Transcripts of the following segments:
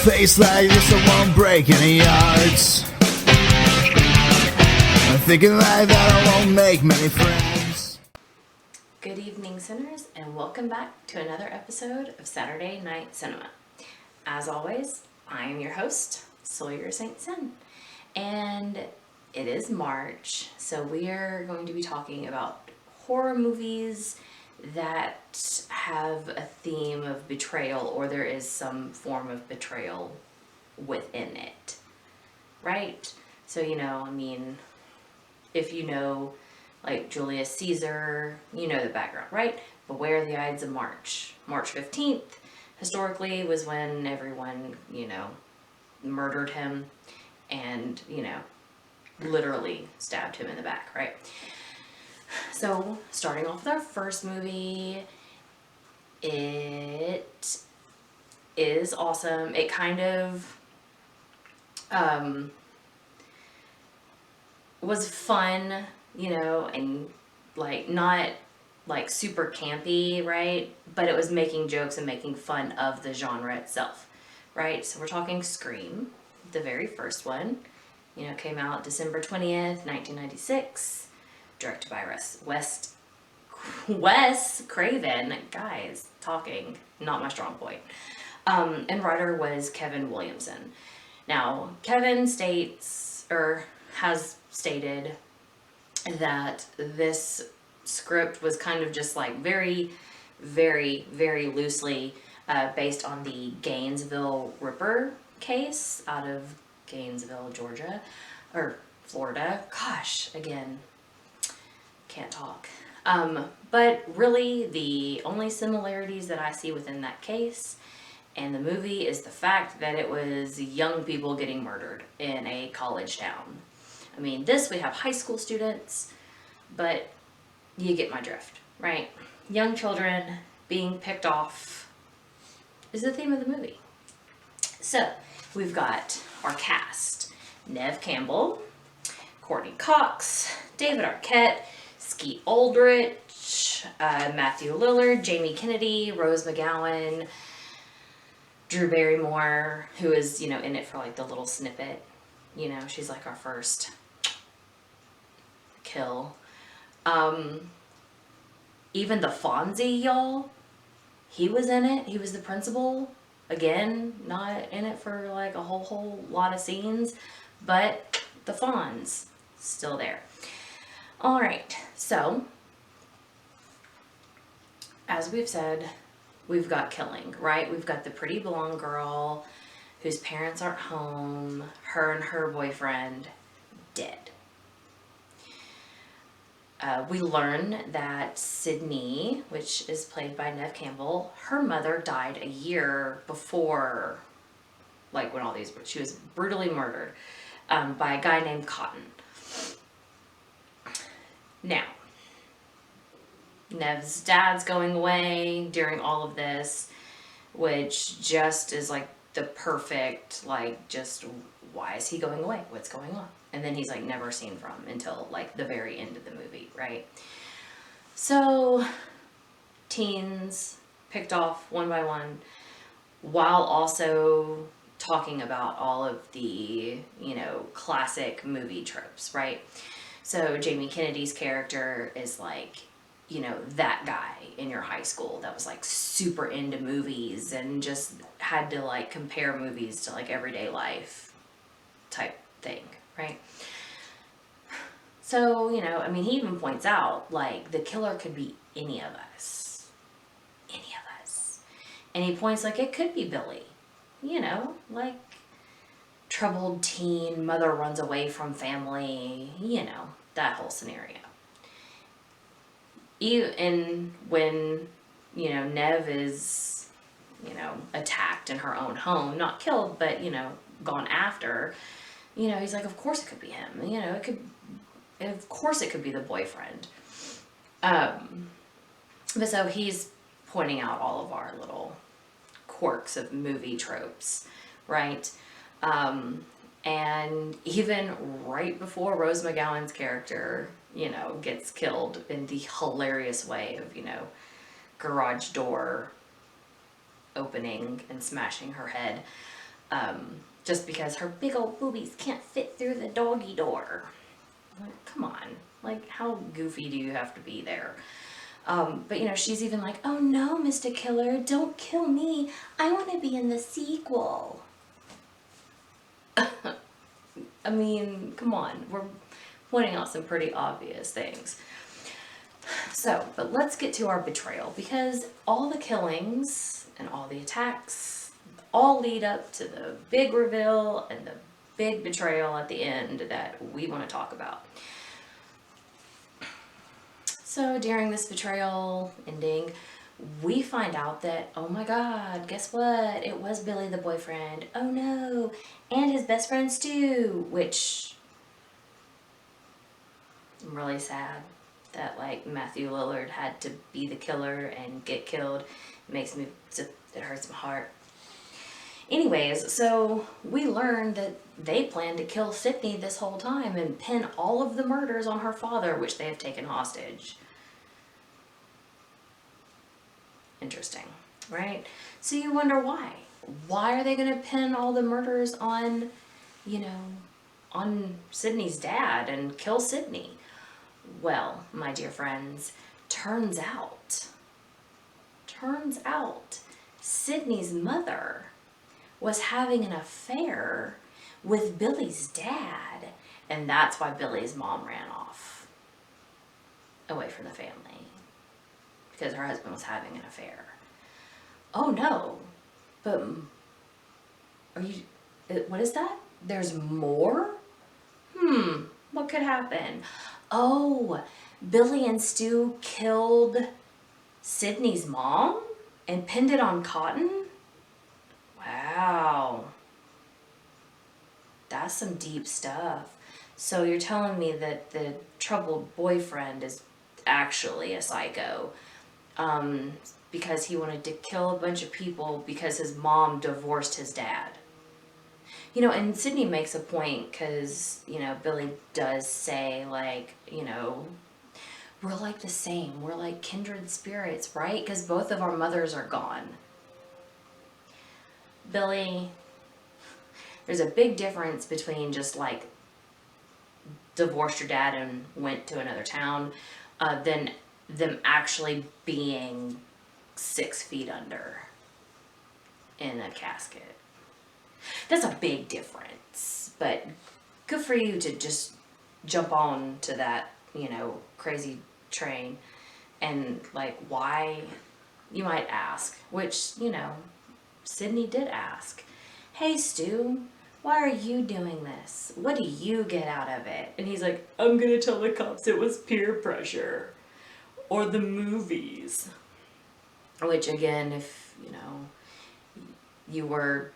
face like this, I won't break any hearts. I'm thinking like that, I won't make many friends. Good evening, sinners, and welcome back to another episode of Saturday Night Cinema. As always, I am your host, Sawyer St. Sin, and it is March, so we are going to be talking about horror movies that have a theme of betrayal, or there is some form of betrayal within it, right? So, if you know, like Julius Caesar, you know the background, right? Beware the Ides of March. March 15th, historically, was when everyone, murdered him and, literally stabbed him in the back, right? So, starting off with our first movie, it is awesome. It kind of was fun, and not super campy, right? But it was making jokes and making fun of the genre itself, right? So we're talking Scream, the very first one. Came out December 20th, 1996, directed by Wes Craven. Guys, talking, not my strong point. And writer was Kevin Williamson. Now, Kevin has stated that this script was kind of just very, very, very loosely based on the Gainesville Ripper case out of Gainesville, Georgia, or Florida. Gosh, again, can't talk. But really, the only similarities that I see within that case and the movie is the fact that it was young people getting murdered in a college town. I mean, we have high school students, but you get my drift, right? Young children being picked off is the theme of the movie. So, we've got our cast: Neve Campbell, Courtney Cox, David Arquette, Skeet Ulrich, Matthew Lillard, Jamie Kennedy, Rose McGowan, Drew Barrymore, who is, in it for the little snippet. She's our first kill. Even the Fonzie, y'all, he was in it. He was the principal. Again, not in it for a whole lot of scenes, but the Fonz still there. All right, so as we've said, we've got killing, right? We've got the pretty blonde girl whose parents aren't home, her and her boyfriend dead. We learn that Sydney, which is played by Neve Campbell, her mother died a year before, when all these, she was brutally murdered by a guy named Cotton. Now, Nev's dad's going away during all of this, which just is the perfect, just why is he going away? What's going on? And then he's never seen from until the very end of the movie, right? So, teens picked off one by one, while also talking about all of the, classic movie tropes, right? So Jamie Kennedy's character is that guy in your high school that was super into movies and just had to compare movies to everyday life type thing, right? So, he even points out the killer could be any of us. And he points it could be Billy, troubled teen, mother runs away from family, that whole scenario. And when, Neve is, attacked in her own home, not killed, but, gone after, he's of course it could be him. Of course it could be the boyfriend. But so he's pointing out all of our little quirks of movie tropes, right? And even right before Rose McGowan's character, gets killed in the hilarious way of, garage door opening and smashing her head. just because her big old boobies can't fit through the doggy door. Like, come on, like how goofy do you have to be there? But you know, she's even like, oh no, Mr. Killer, don't kill me. I want to be in the sequel. I mean, come on, we're pointing out some pretty obvious things. So, but let's get to our betrayal, because all the killings and all the attacks all lead up to the big reveal and the big betrayal at the end that we want to talk about. So during this betrayal ending, we find out that, oh my god, guess what? It was Billy the boyfriend. Oh no. And his best friend Stu, which I'm really sad that like Matthew Lillard had to be the killer and get killed. It hurts my heart. Anyways, so we learned that they planned to kill Sydney this whole time and pin all of the murders on her father, which they have taken hostage. Interesting, right? So you wonder why. Why are they going to pin all the murders on, on Sydney's dad and kill Sydney? Well, my dear friends, turns out, Sydney's mother was having an affair with Billy's dad, and that's why Billy's mom ran off away from the family, because her husband was having an affair. Oh no, but what is that? There's more? What could happen? Oh, Billy and Stu killed Sydney's mom and pinned it on Cotton? Wow. That's some deep stuff. So you're telling me that the troubled boyfriend is actually a psycho, because he wanted to kill a bunch of people because his mom divorced his dad. And Sydney makes a point because, Billy does say, like, we're like the same. We're like kindred spirits, right? Because both of our mothers are gone. Billy, there's a big difference between just like divorced your dad and went to another town, than them actually being 6 feet under in a casket. That's a big difference, but good for you to just jump on to that, crazy train. And like, why, you might ask, which, Sydney did ask, hey Stu, why are you doing this? What do you get out of it? And he's like, I'm gonna tell the cops it was peer pressure or the movies. Which again, if, you were,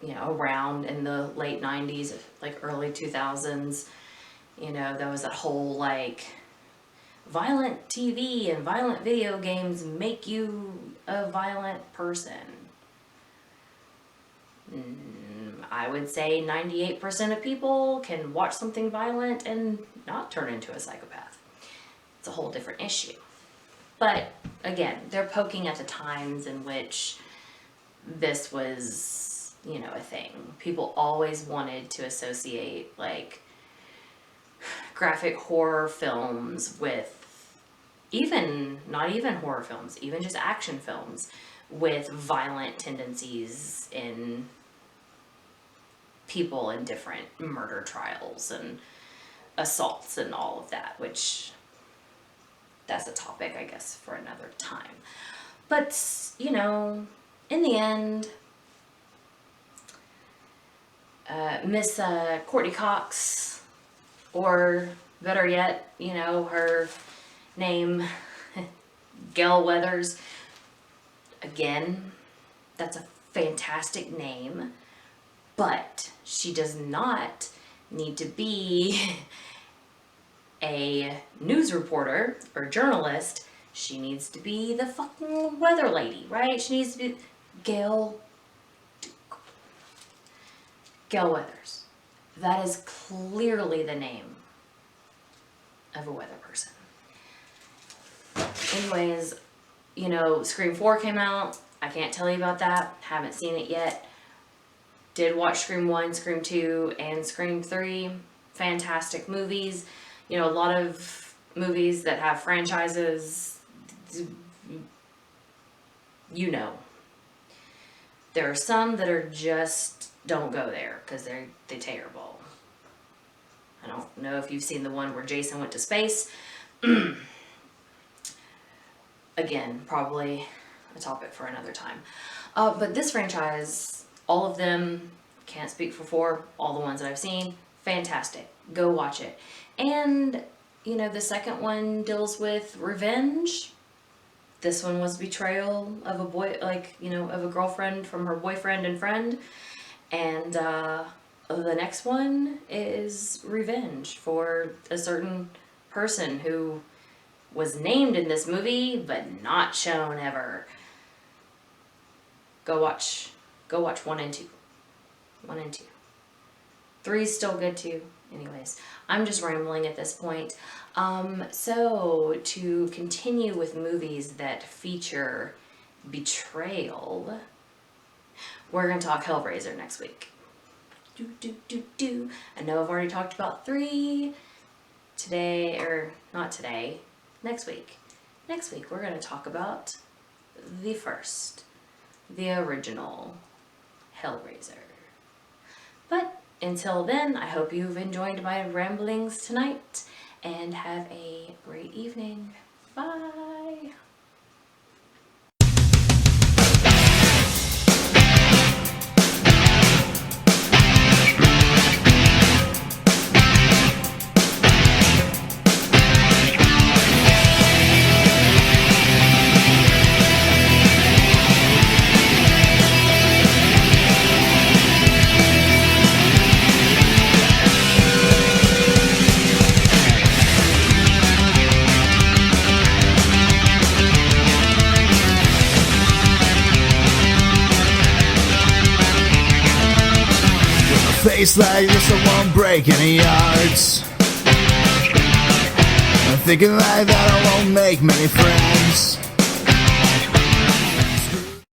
around in the late 90s, like early 2000s, there was that whole like violent TV and violent video games make you a violent person. I would say 98% of people can watch something violent and not turn into a psychopath. It's a whole different issue. But again, they're poking at the times in which this was, a thing. People always wanted to associate like graphic horror films with, not even horror films, even just action films, with violent tendencies in people in different murder trials and assaults and all of that, which that's a topic, I guess, for another time. But, in the end, Miss Courtney Cox, or better yet, her name, Gail Weathers, again, that's a fantastic name, but she does not need to be a news reporter or journalist. She needs to be the fucking weather lady, right? She needs to be Gail Weathers. That is clearly the name of a weather person. Anyways, Scream 4 came out. I can't tell you about that. Haven't seen it yet. did watch Scream 1, Scream 2, and Scream 3. Fantastic movies. You know, a lot of movies that have franchises, you know. There are some that are just don't go there because they're terrible. I don't know if you've seen the one where Jason went to space. Again, probably a topic for another time. But this franchise, all of them, can't speak for four, all the ones that I've seen, fantastic. Go watch it. And, you know, the second one deals with revenge. This one was betrayal of a boy, like, you know, of a girlfriend from her boyfriend and friend. And the next one is revenge for a certain person who was named in this movie, but not shown ever. Go watch 1 and 2. 1 and 2. 3's still good too. Anyways, I'm just rambling at this point. So to continue with movies that feature betrayal, we're gonna talk Hellraiser next week. I know I've already talked about 3 today, or not today, next week. Next week we're gonna talk about the first, the original Hellraiser. But until then, I hope you've enjoyed my ramblings tonight and have a great evening. Bye. Face like this, I won't break any hearts. I'm thinking like that, I won't make many friends.